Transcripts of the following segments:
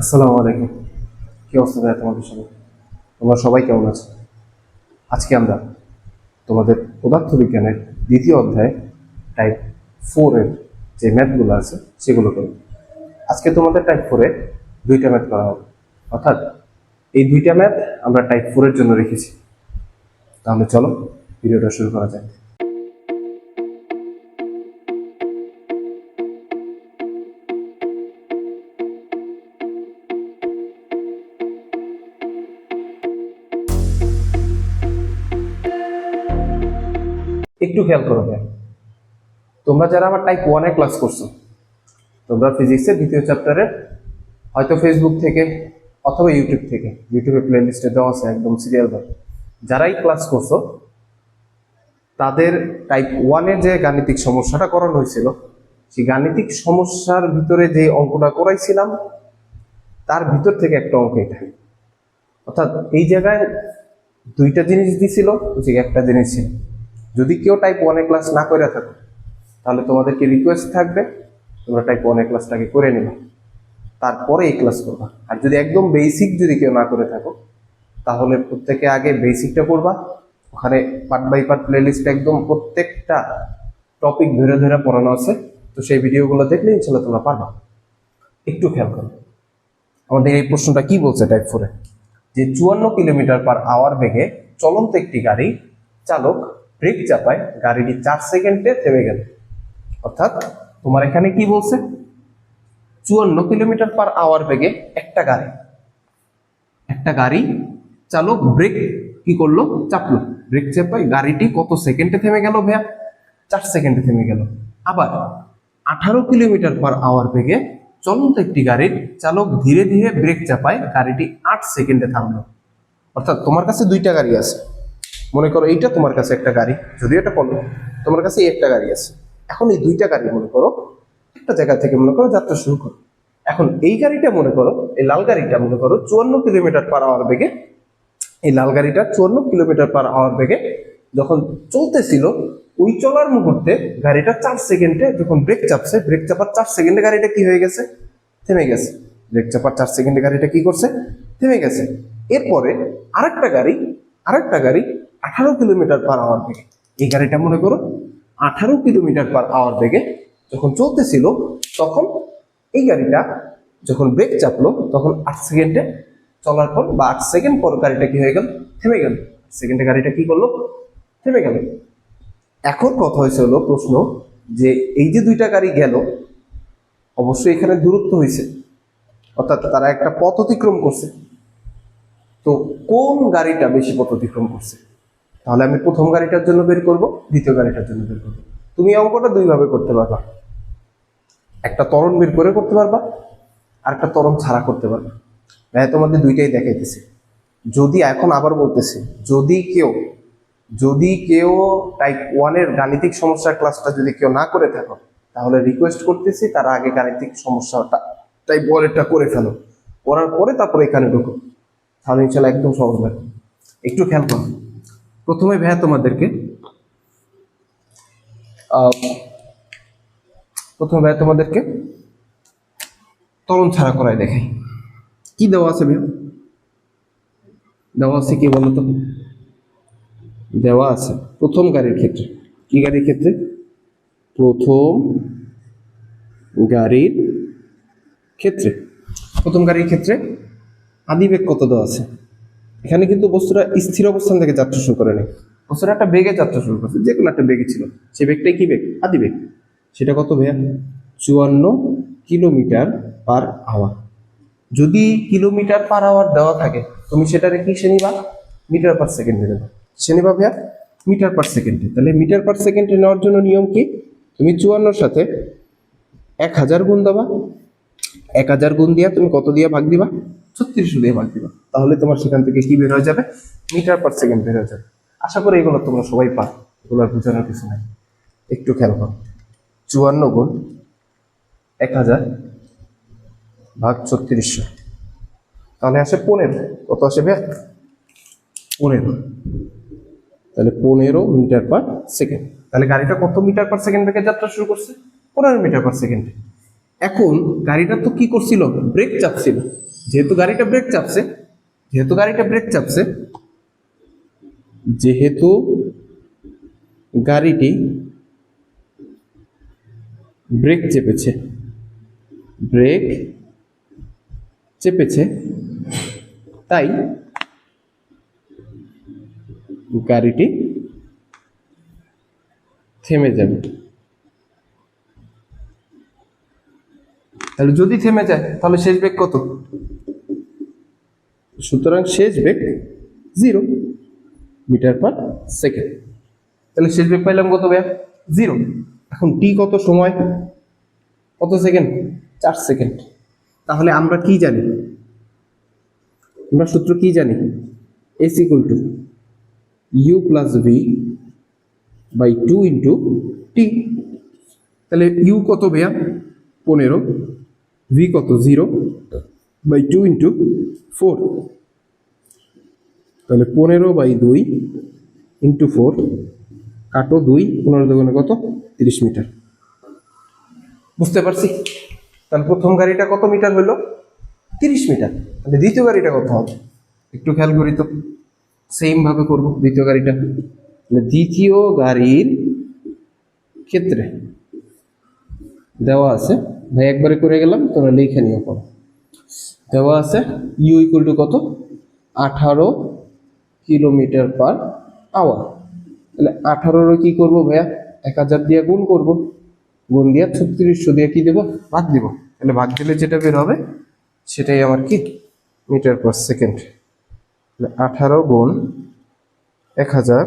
আসসালামু আলাইকুম। কি অবস্থা ভাই তোমাদের সবাই? তোমরা সবাই কেমন আছো? আজকে আমরা তোমাদের পদার্থবিজ্ঞানের দ্বিতীয় অধ্যায় টাইপ 4 এর যে ম্যাথগুলো আছে সেগুলো করব। আজকে তোমাদের টাইপ 4 এ দুইটা ম্যাথ করা হবে, অর্থাৎ এই দুইটা ম্যাথ আমরা টাইপ 4 এর জন্য রেখেছি। তাহলে চলো ভিডিওটা শুরু করা যাক। একটু খেয়াল করো ভাই, তোমরা যারা আমার টাইপ 1 এ ক্লাস করছো, তোমরা ফিজিক্সের দ্বিতীয় চ্যাপ্টারে হয়তো ফেসবুক থেকে অথবা ইউটিউব থেকে, ইউটিউবে প্লে লিস্টে দেওয়া আছে একদম সিরিয়াল ভাবে, যারাই ক্লাস করছো তাদের টাইপ 1 এর যে গাণিতিক সমস্যাটা করানো হয়েছিল, সেই গাণিতিক সমস্যার ভিতরে যে অঙ্কটা করাইছিলাম তার ভিতর থেকে একটা অঙ্ক এটা। অর্থাৎ এই জায়গায় দুইটা জিনিস দিছিল, একটা জিনিস ছিল। যদি কেউ টাইপ 1 এ ক্লাস না করে থাকো তাহলে তোমাদেরকে রিকোয়েস্ট থাকবে তোমরা টাইপ 1 এ ক্লাসটাকে করে নেবে, তারপরে এই ক্লাস করবা। আর যদি একদম বেসিক যদি কেউ না করে থাকো তাহলে প্রত্যেকে আগে বেসিকটা করবা। ওখানে part by part playlist একদম প্রত্যেকটা টপিক ধরে ধরে পড়ানো আছে, তো সেই ভিডিওগুলো দেখলে ইনশাল্লাহ তোমরা পারবা। একটু খেয়াল করো আমাদের এই প্রশ্নটা কি বলছে টাইপ 4 এ, যে 54 কিলোমিটার/আওয়ার বেগে চলন্ত একটি গাড়ি চালক ব্রেক চাপায় গাড়িটি 4 সেকেন্ডে থেমে গেল। অর্থাৎ তোমার এখানে কি বলছে, 54 কিলোমিটার/আওয়ার বেগে একটা গাড়ি চালক ব্রেক কি করলো, চাপলো, ব্রেক চাপায় গাড়িটি কত সেকেন্ডে থেমে গেল ভাইয়া? 4 সেকেন্ডে থেমে গেল। আবার 18 কিলোমিটার/আওয়ার বেগে চলন্ত একটি গাড়ির চালক ধীরে ধীরে ব্রেক চাপায় গাড়িটি 8 সেকেন্ডে থামলো। অর্থাৎ তোমার কাছে দুইটা গাড়ি আছে, মনে করো এইটা তোমার কাছে একটা গাড়ি, যদিও এটা বলো তোমার কাছে একটা গাড়ি আছে। এখন এই দুইটা গাড়ি মনে করো একটা জায়গা থেকে মনে করো যাত্রা শুরু করো। এখন এই গাড়িটা মনে করো, এই লাল গাড়িটা মনে করো 54 কিলোমিটার/আওয়ার বেগে, এই লাল গাড়িটা 54 কিলোমিটার/আওয়ার বেগে যখন চলতেছিল, ওই চলার মুহূর্তে গাড়িটা 4 সেকেন্ডে যখন ব্রেক চাপছে, ব্রেক চাপার 4 সেকেন্ডে গাড়িটা কি হয়ে গেছে, থেমে গেছে। ব্রেক চাপার 4 সেকেন্ডে গাড়িটা কি করছে, থেমে গেছে। এরপরে আরেকটা গাড়ি 18 কিলোমিটার/আওয়ার বেগে, এই গাড়িটা মনে করো 18 কিলোমিটার/আওয়ার বেগে যখন চলতেছিল, তখন এই গাড়িটা যখন ব্রেক চাপলো তখন 8 সেকেন্ডে চলার পর বা 8 সেকেন্ড পর গাড়িটা কি হয়ে গেল, থেমে গেল। সেকেন্ডে গাড়িটা কি করলো, থেমে গেল। এখন কথা হয়েছে হলো প্রশ্ন, যে এই যে দুইটা গাড়ি গেল, অবশ্যই এখানে দূরত্ব হয়েছে, অর্থাৎ তারা একটা পথ অতিক্রম করছে। তো কোন গাড়িটা বেশি পথ অতিক্রম করছে? তাহলে আমি প্রথম গাড়িটার জন্য বের করব, দ্বিতীয় গাড়িটার জন্য বের করব। তুমি অঙ্কটা দুই ভাবে করতে পারবা, একটা ত্বরণ বের করে করতে পারবা, আর একটা ত্বরণ ছাড়া করতে পারবা। ভাই তোমাদের দুইটাই দেখাইতেছি। যদি এখন আবার বলতেছি, যদি কেউ টাইপ 1 এর গাণিতিক সমস্যার ক্লাসটা যদি কেউ না করে থাকো, তাহলে রিকোয়েস্ট করতেছি তারা আগে গাণিতিক সমস্যাটা টাইপ 1 এরটা করে ফেলো, করার পরে তারপরে এখানে ঢুকো, তাহলে ইনশাল্লাহ একদম সহজ লাগবে। একটু খেয়াল করো, প্রথমে ভাইয়া তোমাদেরকে ত্বরণ ছাড়া করাই দেখাই। কি দেওয়া আছে ভাইয়া? দেওয়া আছে কি বলতো? দেওয়া আছে প্রথম গাড়ির ক্ষেত্রে, কি গাড়ির ক্ষেত্রে? প্রথম গাড়ির ক্ষেত্রে, প্রথম গাড়ির ক্ষেত্রে আদিবেগ কত দেওয়া আছে। এখানে কিন্তু বস্তুটা স্থির অবস্থান থেকে যাত্রা শুরু করে নেই, বস্তুটা একটা বেগে যাত্রা শুরু করছে, যে কোনো একটা বেগে ছিল, সেই বেগটাই কি বেগ, আদিবেগ। সেটা কত ভাইয়া? 54 কিলোমিটার/আওয়ার। যদি কিলোমিটার/আওয়ার দেওয়া থাকে, তুমি সেটারে কিসে নিবা, মিটার/সেকেন্ডে নেবা। কিসে নিবা ভাইয়া? মিটার/সেকেন্ডে। তাহলে মিটার/সেকেন্ডে নেওয়ার জন্য নিয়ম কি, তুমি 54 সাথে 1000 গুণ দেবা, 1000 গুণ দিয়া তুমি কত দিয়ে ভাগ দিবা, 3600 দিয়ে ভাগ দিবা। তাহলে তোমার সেখান থেকে কি বের হয়ে যাবে, মিটার/সেকেন্ড বের হয়ে যাবে। আশা করি এগুলো তোমরা সবাই পারো, এগুলো বোঝানোর কিছু নাই। একটু খেয়াল করো, 54 গুণ 1000 ভাগ 3600, তাহলে আসে 15। কত আসে ভাইয়া? 15। তাহলে 15 মিটার/সেকেন্ড। তাহলে গাড়িটা কত মিটার/সেকেন্ড বেগে যাত্রা শুরু করছে? 15 মিটার/সেকেন্ডে। এখন গাড়িটা তো কি করছিল, ব্রেক চাপছিল। যেহেতু গাড়িটা ব্রেক চাপছে যেহেতু গাড়িটা ব্রেক চাপছে যেহেতু গাড়িটি ব্রেক চেপেছে ব্রেক চেপেছে তাই গাড়িটি থেমে যাবে। তাহলে যদি থেমে যায় তাহলে শেষ বেগ কত? সুতরাং শেষ বেগ 0 মিটার পার সেকেন্ড। তাহলে শেষ বেগ পাইলাম কত ভাইয়া? 0। এখন টি কত সময়, কত সেকেন্ড? 4 সেকেন্ড। তাহলে আমরা কি জানি, আমরা সূত্র কি জানি? S equal to U plus V by 2 into T. তাহলে ইউ কত ভাইয়া? 15, ভি কত? 0 বাই 2 ইন্টু 4। তাহলে 15/2 ইন্টু 4, কাটো 2, 15 দুগুণে কত? 30 মিটার। বুঝতে পারছি? তাহলে প্রথম গাড়িটা কত মিটার হলো? 30 মিটার। তাহলে দ্বিতীয় গাড়িটা কত হবে? একটু খেয়াল করি তো, সেম ভাবে করবো দ্বিতীয় গাড়িটা। তাহলে দ্বিতীয় গাড়ির ক্ষেত্রে দেওয়া আছে, ভাই একবারে করে গেলাম, তোমরা লিখে নিও পর। দেওয়া আছে ইউ ইকুয়াল টু কত? 18 কিলোমিটার পার আওয়ার। তাহলে 18 কি করবো ভাইয়া? 1000 দিয়ে গুণ করব, গুণ দিয়ে 3600 দিয়ে কি দেবো? ভাগ দিব। তাহলে ভাগ দিলে যেটা বের হবে সেটাই আমার কি? Metre per second. 18 গুণ 1000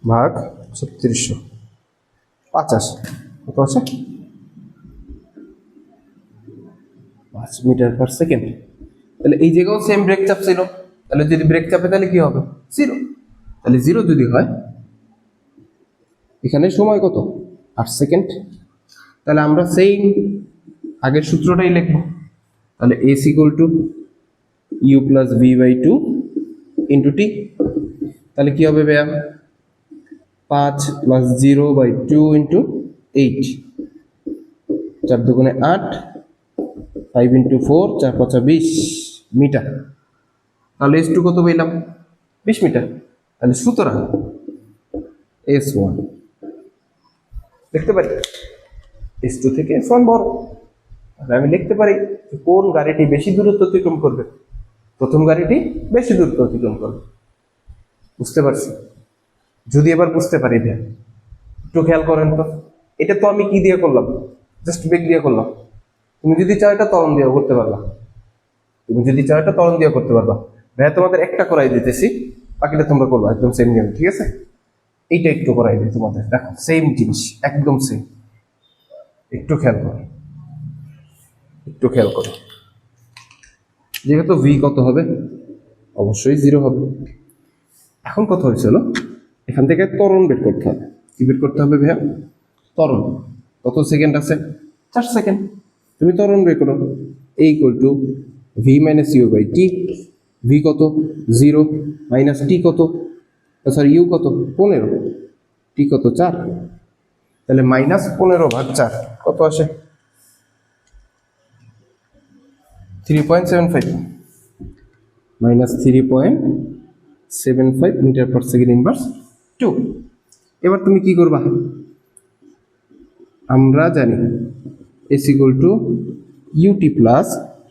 ভাগ 3600, 50 কত আছে? 5 মিটার পার সেকেন্ড। তাহলে এই জায়গাও সেম ব্রেক চাপ ছিল, তাহলে যদি ব্রেক চাপে তাহলে কি হবে? 0। তাহলে 0 যদি হয়, এখানে সময় কত? 8 সেকেন্ড। তাহলে আমরা সেই আগের সূত্রটাই লিখবো। তাহলে S equal to U plus V by 2 into T. তাহলে কি হবে ভাইয়া? 5 প্লাস 0/2 ইন্টু 8, 4 দুগুণে 8, 5 ইন্টু 4, 4 5 20 মিটার। তাহলে এস টু কত পেলাম? 20 মিটার। তাহলে সুতরাং S1 লিখতে পারি S2 থেকে S1 বড়। তাহলে আমি লিখতে পারি কোন গাড়িটি বেশি দূরত্ব অতিক্রম করবে? প্রথম গাড়িটি বেশি দূরত্ব অতিক্রম করবে। বুঝতে পারছি? যদি এবার বুঝতে পারি ভাই, একটু খেয়াল করেন তো, এটা তো আমি কি দিয়ে করলাম? জাস্ট বেগ দিয়ে করলাম। তুমি যদি চাও এটা ত্বরণ দিয়ে করতে পারবা, করতে পারবা। ভাইয়া তোমাদের একটা করাই দিতেছি, বাকিটা তোমরা করবা একদম সেম নিয়ম, ঠিক আছে? এইটা একটু করাই দিই তোমাদের, দেখো সেম জিনিস, একদম সেম। একটু খেয়াল করো, যেহেতু ভি কত হবে? অবশ্যই 0 হবে। এখন কথা হয়েছিল এখান থেকে ত্বরণ বের করতে হবে। কি বের করতে হবে ভাইয়া? ত্বরণ। কত সেকেন্ড আছে? 4 সেকেন্ড। তুমি ত্বরণ বের করো। A equal to V minus U by T. V কত? 0 মাইনাস টি কত? সরি, ইউ কত? 15, টি কত? 4। তাহলে -15/4 কত আসে? 3.75, -3.75 মিটার পার সেকেন্ড ইনভার্স 2। এবার তুমি কি করবা? আমরা জানি S equal to u t plus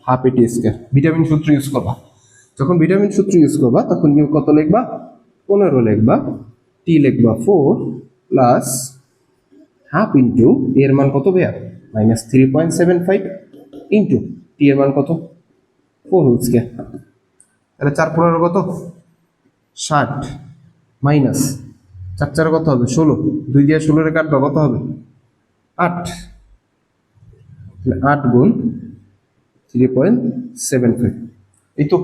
half a t square. ভিটামিন সূত্র ইউজ করবা। যখন ভিটামিন সূত্র ইউজ করবা তখন ইউ কত লিখবা? 15 লিখবা, টি লিখবা 4 প্লাস হাফ ইন্টু এর মান কত ভাইয়া? -3.75 ইন্টু টি এর মান কত? 4 হোল স্কয়ার। তাহলে 4 15 কত? 60 মাইনাস 4 4 কত হবে? 16। 2 দিয়ে 16 এর কাটবা, কত হবে? 8। 8 গুণ 3.75, এই তো।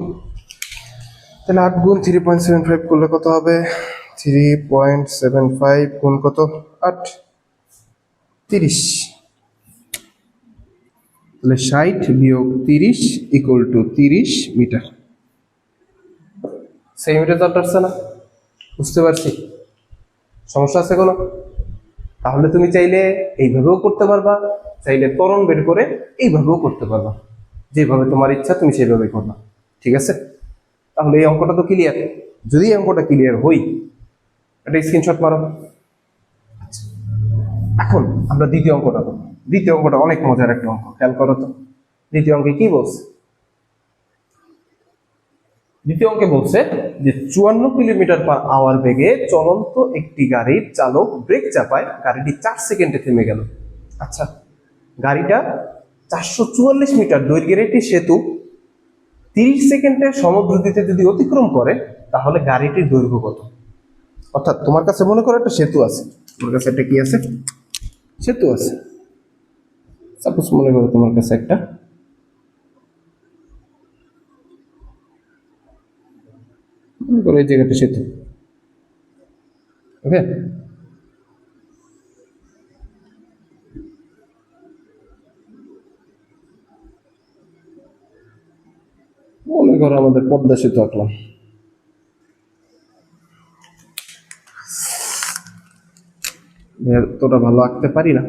তাহলে 8 গুণ 3.75 করলে কত হবে? 3.75 গুণ কত? 8, 30। তাহলে 60 বিয়োগ 30 ইকুয়াল টু 30 মিটার। সেই রেজাল্ট আসছে না? বুঝতে পারছি? সমস্যা আছে কোনো? তাহলে তুমি চাইলে এইভাবেও করতে পারবা, চাইলে ত্বরণ বের করে এইভাবেও করতে পারবা, যেভাবে তোমার ইচ্ছা তুমি সেইভাবে করবা। ঠিক আছে, তাহলে এই অঙ্কটা তো ক্লিয়ার। যদি এই অঙ্কটা ক্লিয়ার হই, একটা স্ক্রিনশট মারো। আচ্ছা, এখন আমরা দ্বিতীয় অঙ্কটা করবো। দ্বিতীয় অঙ্কটা অনেক মজার একটা অঙ্ক, খেয়াল করো তো। দ্বিতীয় অঙ্কে কি বলছে? দ্বিতীয় অঙ্কে বলছে যে 54 কিলোমিটার পার আওয়ার বেগে চলন্ত একটি গাড়ির চালক ব্রেক চাপায়, গাড়িটি 4 সেকেন্ডে থেমে গেল। আচ্ছা, গাড়িটা 444 মিটার দৈর্ঘ্যের একটি সেতু 30 সেকেন্ডে সমদ্রুতিতে যদি অতিক্রম করে, তাহলে গাড়িটির দৈর্ঘ্য কত? অর্থাৎ তোমার কাছে মনে করো একটা সেতু আছে, তোমার কাছে একটা কি আছে? সেতু আছে। সাপোজ মনে করো তোমার কাছে একটা মনে করো এই জায়গাটা সেতু। ওকে, মনে করো আমাদের পদ্মা সেতু আঁকলাম। তোরা ভালো আঁকতে পারি না।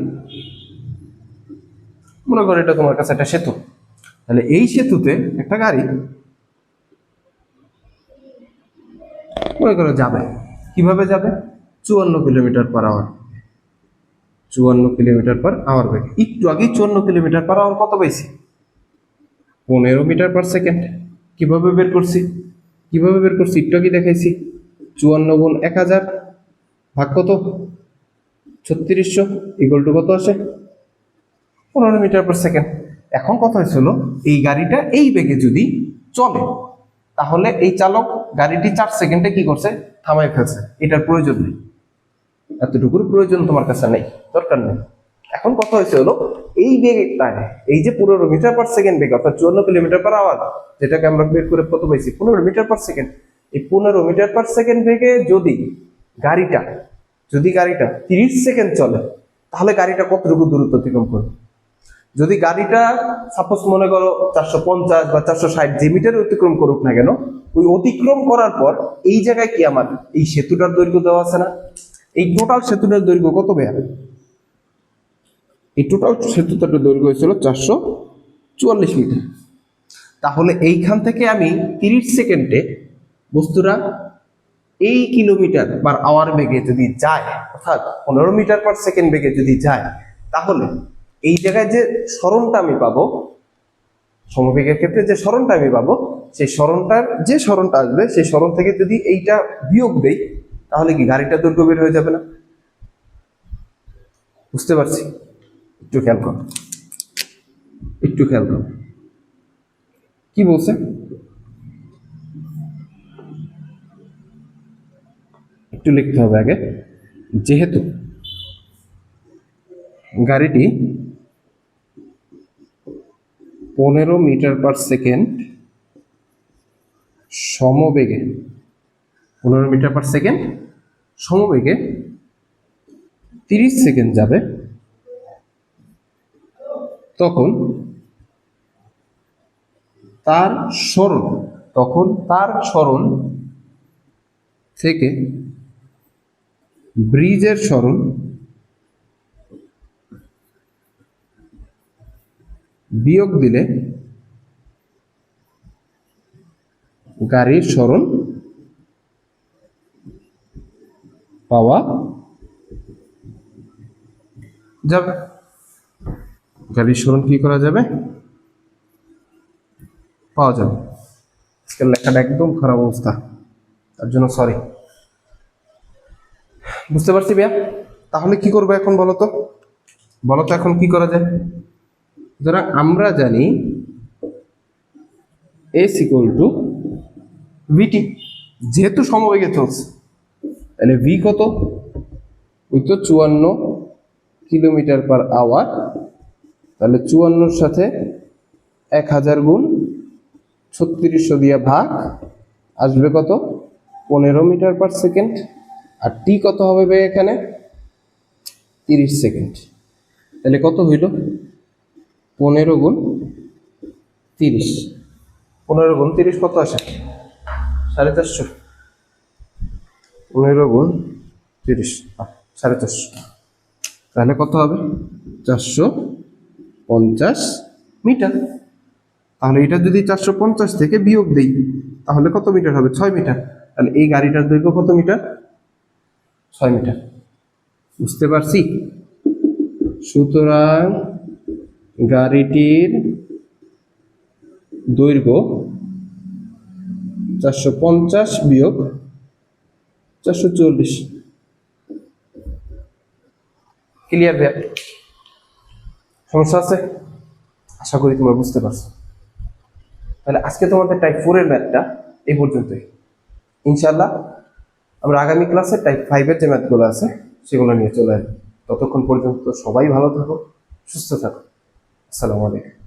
মনে করো এটা তোমার কাছে একটা সেতু, তাহলে এই সেতুতে একটা গাড়ি মনে করো যাবে, কিভাবে যাবে? 54 kilometre per hour. 54 kilometre per hour বেগে। একটু আগে 54 কিলোমিটার পার আওয়ার কত পাইছি? 15 মিটার পার সেকেন্ড। কিভাবে বের করছি? একটু আগে দেখাইছি। 54 গুণ 1000 ভাগ কত? 3600 ইকুয়াল টু কত আসে? 15 মিটার পার সেকেন্ড। এখন কথা হয়েছিল, এই গাড়িটা এই বেগে যদি চলে, তাহলে এই চালক গাড়িটি 4 সেকেন্ডে কি করছে? থামাই ফেলছে। এটার প্রয়োজন নেই, এতটুকুর প্রয়োজন তোমার কাছে নেই, দরকার নেই। এখন কথা হয়েছে হলো, এই বেগটায় এই যে 15 মিটার পার সেকেন্ড বেগ, অর্থাৎ 54 কিলোমিটার পার আওয়ার, যেটাকে আমরা বের করে কত পাইছি? 15 মিটার পার সেকেন্ড। এই 15 মিটার পার সেকেন্ড বেগে যদি গাড়িটা 30 সেকেন্ড চলে, তাহলে গাড়িটা কতটুকু দূরত্ব অতিক্রম করবে? যদি গাড়িটা সাপোজ মনে করো 450 বা 460 যে মিটার অতিক্রম করুক না কেন, ওই অতিক্রম করার পর এই জায়গায় কি আমার এই সেতুটার দৈর্ঘ্য দেওয়া আছে না? এই টোটাল সেতুটার দৈর্ঘ্য কত ভাইয়া? এই টোটাল সেতুটার দৈর্ঘ্য হয়েছিল 444 মিটার। তাহলে এইখান থেকে আমি 30 সেকেন্ডে বস্তুরা এই কিলোমিটার পার আওয়ার বেগে যদি যায়, অর্থাৎ 15 মিটার পার সেকেন্ড বেগে যদি যায়, তাহলে এই জায়গায় যে সরণটা আমি পাবো, সমবেগের ক্ষেত্রে যে সরণটা আমি পাবো, সেই সরণটা আসবে, সেই সরণ থেকে যদি এইটা বিয়োগ দেই, তাহলে কি গাড়িটা দৈর্ঘ্য বের হয়ে যাবে না? বুঝতে পারছি? একটু খেয়াল করো কি বলছে। একটু লিখতে হবে আগে। যেহেতু গাড়িটি 15 মিটার পার সেকেন্ড সমবেগে 15 মিটার পার সেকেন্ড সমবেগে 30 সেকেন্ড যাবে, তখন তার সরণ থেকে ব্রিজের সরণ বিয়োগ দিলে গাড়ির সরণ পাওয়া যাবে। গাড়ির সরণ কি করা যাবে? পাওয়া যাবে। আজকের লেখাটা একদম খারাপ অবস্থা, তার জন্য সরি। বুঝতে পারছি ভাইয়া? তাহলে কি করবো এখন বলো তো এখন কি করা যায়? সুতরাং আমরা জানি S ইকুয়াল টু ভিটি, যেহেতু সমবেগে চলছে, তাহলে ভি কত? ওই তো 54 কিলোমিটার পার আওয়ার, তাহলে 54 সাথে 1000 গুণ 3600 দিয়ে ভাগ আসবে কত? 15 মিটার পার সেকেন্ড। আর টি কত হবে ভাই এখানে? 30 সেকেন্ড। তাহলে কত হইল? 15 গুণ 30। 15 গুণ 30 কত আসে? 450। 15 গুণ 30 450, তাহলে কত হবে? মিটার। তাহলে এটা যদি 450 থেকে বিয়োগ দেই তাহলে কত মিটার হবে? 6 মিটার। তাহলে এই গাড়িটার দৈর্ঘ্য কত মিটার? 6 মিটার। বুঝতে পারছি? সুতরাং গাড়িটির দৈর্ঘ্য 450 বিয়োগ 440। ক্লিয়ার ভাইয়া? সমস্যা আছে? আশা করি তোমরা বুঝতে পারছো। তাহলে আজকে তোমাদের টাইপ 4 এর ম্যাথটা এই পর্যন্তই। ইনশাআল্লাহ আমরা আগামী ক্লাসে টাইপ 5 এর যে ম্যাথগুলো আছে সেগুলো নিয়ে চলে আসবো। ততক্ষণ পর্যন্ত সবাই ভালো থাকো, সুস্থ থাকো। আসসালামু আলাইকুম।